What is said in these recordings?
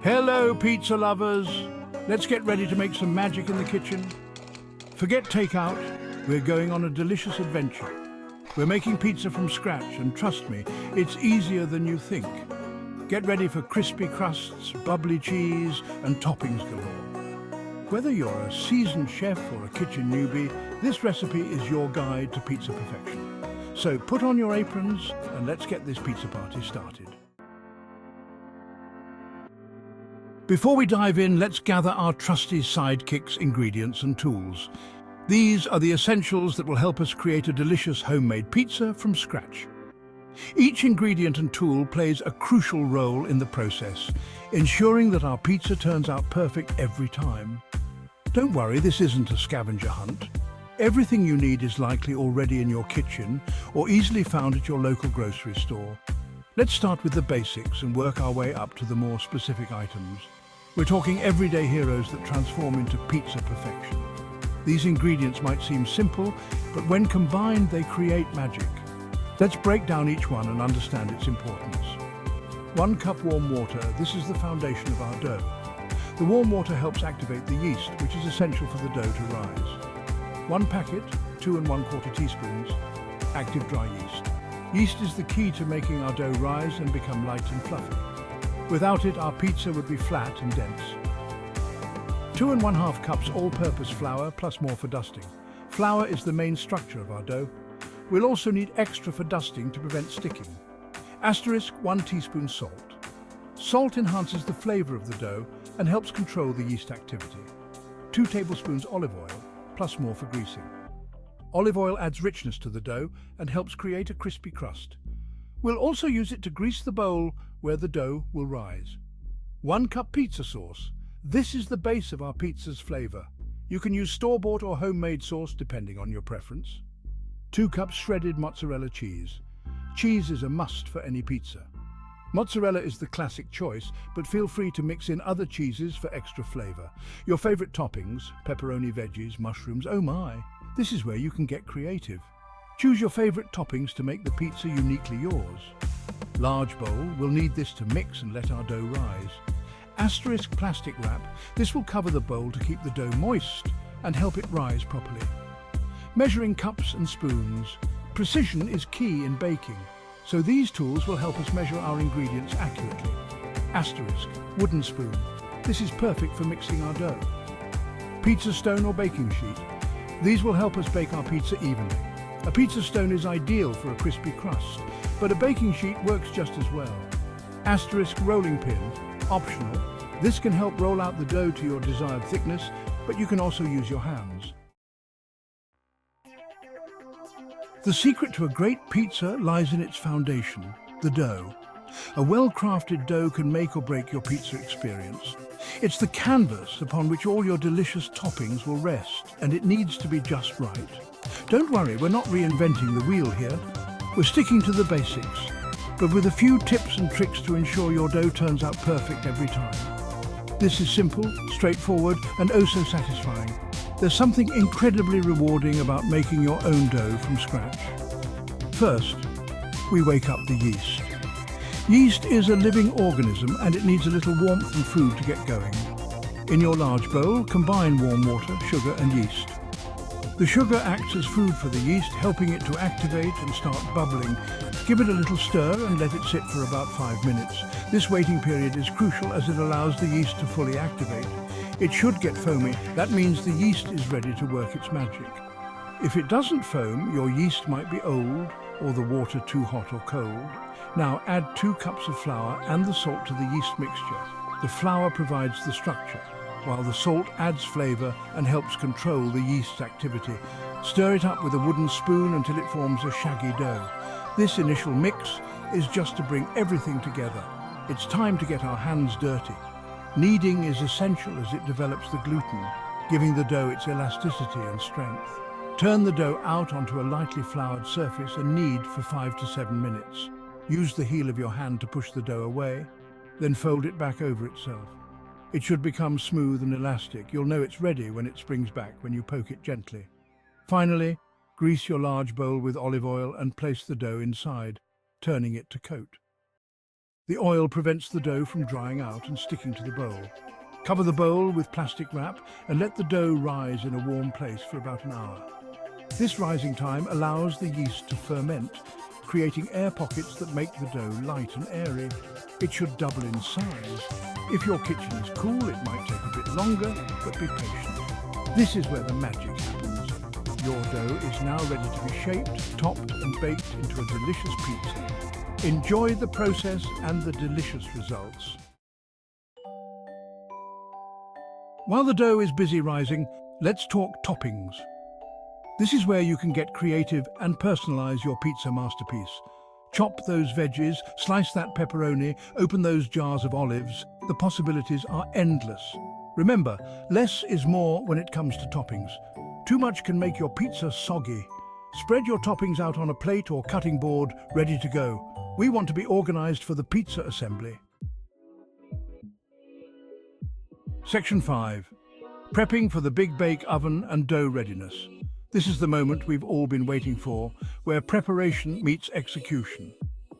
Hello, pizza lovers. Let's get ready to make some magic in the kitchen. Forget takeout. We're going on a delicious adventure. We're making pizza from scratch, and trust me, it's easier than you think. Get ready for crispy crusts, bubbly cheese, and toppings galore. Whether you're a seasoned chef or a kitchen newbie, this recipe is your guide to pizza perfection. So put on your aprons and let's get this pizza party started. Before we dive in, let's gather our trusty sidekicks, ingredients and tools. These are the essentials that will help us create a delicious homemade pizza from scratch. Each ingredient and tool plays a crucial role in the process, ensuring that our pizza turns out perfect every time. Don't worry, this isn't a scavenger hunt. Everything you need is likely already in your kitchen or easily found at your local grocery store. Let's start with the basics and work our way up to the more specific items. We're talking everyday heroes that transform into pizza perfection. These ingredients might seem simple, but when combined, they create magic. Let's break down each one and understand its importance. 1 cup warm water. This is the foundation of our dough. The warm water helps activate the yeast, which is essential for the dough to rise. 1 packet, 2 1/4 teaspoons, active dry yeast. Yeast is the key to making our dough rise and become light and fluffy. Without it, our pizza would be flat and dense. 2 1/2 cups all-purpose flour, plus more for dusting. Flour is the main structure of our dough. We'll also need extra for dusting to prevent sticking. Asterisk 1 teaspoon salt. Salt enhances the flavor of the dough and helps control the yeast activity. 2 tablespoons olive oil, plus more for greasing. Olive oil adds richness to the dough and helps create a crispy crust. We'll also use it to grease the bowl where the dough will rise. 1 cup pizza sauce. This is the base of our pizza's flavor. You can use store-bought or homemade sauce depending on your preference. 2 cups shredded mozzarella cheese. Cheese is a must for any pizza. Mozzarella is the classic choice, but feel free to mix in other cheeses for extra flavor. Your favorite toppings, pepperoni, veggies, mushrooms, oh my! This is where you can get creative. Choose your favorite toppings to make the pizza uniquely yours. Large bowl, we'll need this to mix and let our dough rise. Asterisk plastic wrap, this will cover the bowl to keep the dough moist and help it rise properly. Measuring cups and spoons. Precision is key in baking, so these tools will help us measure our ingredients accurately. Asterisk wooden spoon, this is perfect for mixing our dough. Pizza stone or baking sheet, these will help us bake our pizza evenly. A pizza stone is ideal for a crispy crust, but a baking sheet works just as well. Asterisk rolling pin, optional. This can help roll out the dough to your desired thickness, but you can also use your hands. The secret to a great pizza lies in its foundation, the dough. A well-crafted dough can make or break your pizza experience. It's the canvas upon which all your delicious toppings will rest, and it needs to be just right. Don't worry, we're not reinventing the wheel here. We're sticking to the basics, but with a few tips and tricks to ensure your dough turns out perfect every time. This is simple, straightforward, and oh so satisfying. There's something incredibly rewarding about making your own dough from scratch. First, we wake up the yeast. Yeast is a living organism and it needs a little warmth and food to get going. In your large bowl, combine warm water, sugar and yeast. The sugar acts as food for the yeast, helping it to activate and start bubbling. Give it a little stir and let it sit for about 5 minutes. This waiting period is crucial as it allows the yeast to fully activate. It should get foamy. That means the yeast is ready to work its magic. If it doesn't foam, your yeast might be old or the water too hot or cold. Now add 2 cups of flour and the salt to the yeast mixture. The flour provides the structure, while the salt adds flavor and helps control the yeast's activity. Stir it up with a wooden spoon until it forms a shaggy dough. This initial mix is just to bring everything together. It's time to get our hands dirty. Kneading is essential as it develops the gluten, giving the dough its elasticity and strength. Turn the dough out onto a lightly floured surface and knead for 5 to 7 minutes. Use the heel of your hand to push the dough away, then fold it back over itself. It should become smooth and elastic. You'll know it's ready when it springs back when you poke it gently. Finally, grease your large bowl with olive oil and place the dough inside, turning it to coat. The oil prevents the dough from drying out and sticking to the bowl. Cover the bowl with plastic wrap and let the dough rise in a warm place for about an hour. This rising time allows the yeast to ferment, creating air pockets that make the dough light and airy. It should double in size. If your kitchen is cool, it might take a bit longer, but be patient. This is where the magic happens. Your dough is now ready to be shaped, topped and baked into a delicious pizza. Enjoy the process and the delicious results. While the dough is busy rising, let's talk toppings. This is where you can get creative and personalize your pizza masterpiece. Chop those veggies, slice that pepperoni, open those jars of olives. The possibilities are endless. Remember, less is more when it comes to toppings. Too much can make your pizza soggy. Spread your toppings out on a plate or cutting board, ready to go. We want to be organized for the pizza assembly. Section 5. Prepping for the big bake oven and dough readiness. This is the moment we've all been waiting for, where preparation meets execution.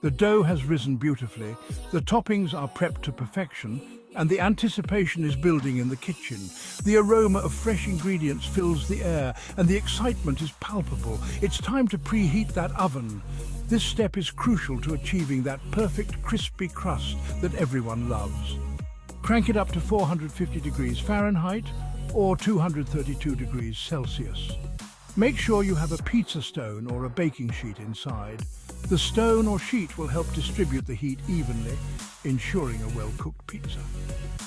The dough has risen beautifully, the toppings are prepped to perfection, and the anticipation is building in the kitchen. The aroma of fresh ingredients fills the air, and the excitement is palpable. It's time to preheat that oven. This step is crucial to achieving that perfect crispy crust that everyone loves. Crank it up to 450 degrees Fahrenheit or 232 degrees Celsius. Make sure you have a pizza stone or a baking sheet inside. The stone or sheet will help distribute the heat evenly, ensuring a well-cooked pizza.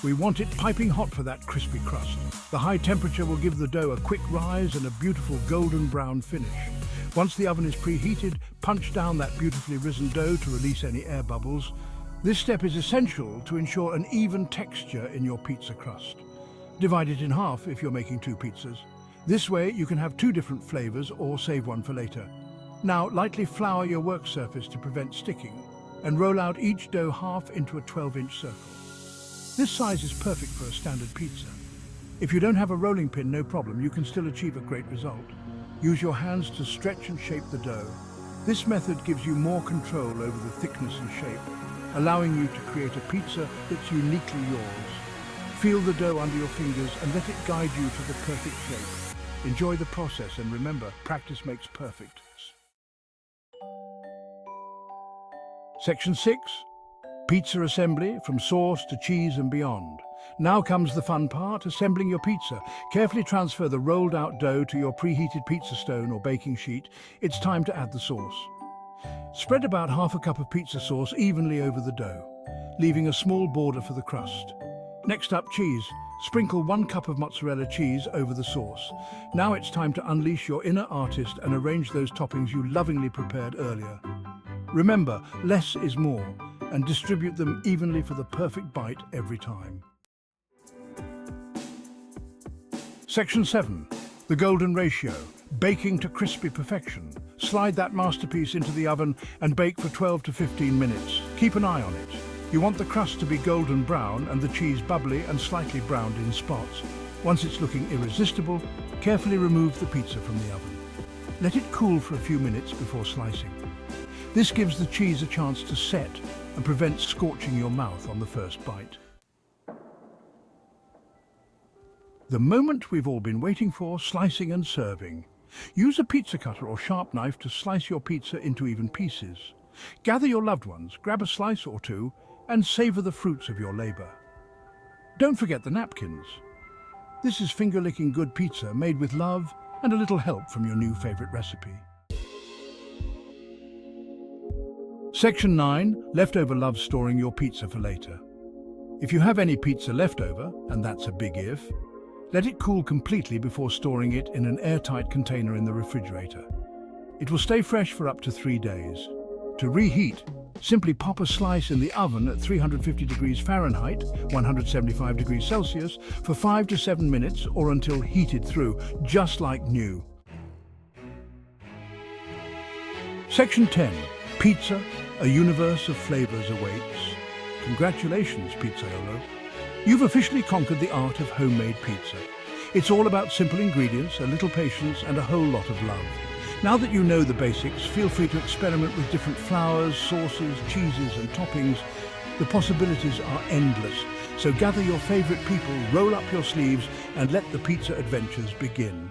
We want it piping hot for that crispy crust. The high temperature will give the dough a quick rise and a beautiful golden brown finish. Once the oven is preheated, punch down that beautifully risen dough to release any air bubbles. This step is essential to ensure an even texture in your pizza crust. Divide it in half if you're making 2 pizzas. This way you can have 2 different flavors or save one for later. Now lightly flour your work surface to prevent sticking and roll out each dough half into a 12-inch circle. This size is perfect for a standard pizza. If you don't have a rolling pin, no problem, you can still achieve a great result. Use your hands to stretch and shape the dough. This method gives you more control over the thickness and shape, allowing you to create a pizza that's uniquely yours. Feel the dough under your fingers and let it guide you to the perfect shape. Enjoy the process and remember, practice makes perfect. Section 6. Pizza assembly, from sauce to cheese and beyond. Now comes the fun part, assembling your pizza. Carefully transfer the rolled out dough to your preheated pizza stone or baking sheet. It's time to add the sauce. Spread about half a cup of pizza sauce evenly over the dough, leaving a small border for the crust. Next up, cheese. Sprinkle 1 cup of mozzarella cheese over the sauce. Now it's time to unleash your inner artist and arrange those toppings you lovingly prepared earlier. Remember, less is more, and distribute them evenly for the perfect bite every time. Section 7. The golden ratio. Baking to crispy perfection. Slide that masterpiece into the oven and bake for 12 to 15 minutes. Keep an eye on it. You want the crust to be golden brown and the cheese bubbly and slightly browned in spots. Once it's looking irresistible, carefully remove the pizza from the oven. Let it cool for a few minutes before slicing. This gives the cheese a chance to set and prevents scorching your mouth on the first bite. The moment we've all been waiting for, slicing and serving. Use a pizza cutter or sharp knife to slice your pizza into even pieces. Gather your loved ones, grab a slice or 2, and savor the fruits of your labor. Don't forget the napkins. This is finger-licking good pizza made with love and a little help from your new favorite recipe. Section 9. Leftover love, storing your pizza for later. If you have any pizza left over, and that's a big if, let it cool completely before storing it in an airtight container in the refrigerator. It will stay fresh for up to 3 days. To reheat, simply pop a slice in the oven at 350 degrees Fahrenheit, 175 degrees Celsius, for 5 to 7 minutes or until heated through, just like new. Section 10. Pizza, a universe of flavors awaits. Congratulations, pizzaiolo. You've officially conquered the art of homemade pizza. It's all about simple ingredients, a little patience, and a whole lot of love. Now that you know the basics, feel free to experiment with different flours, sauces, cheeses, and toppings. The possibilities are endless, so gather your favorite people, roll up your sleeves and let the pizza adventures begin.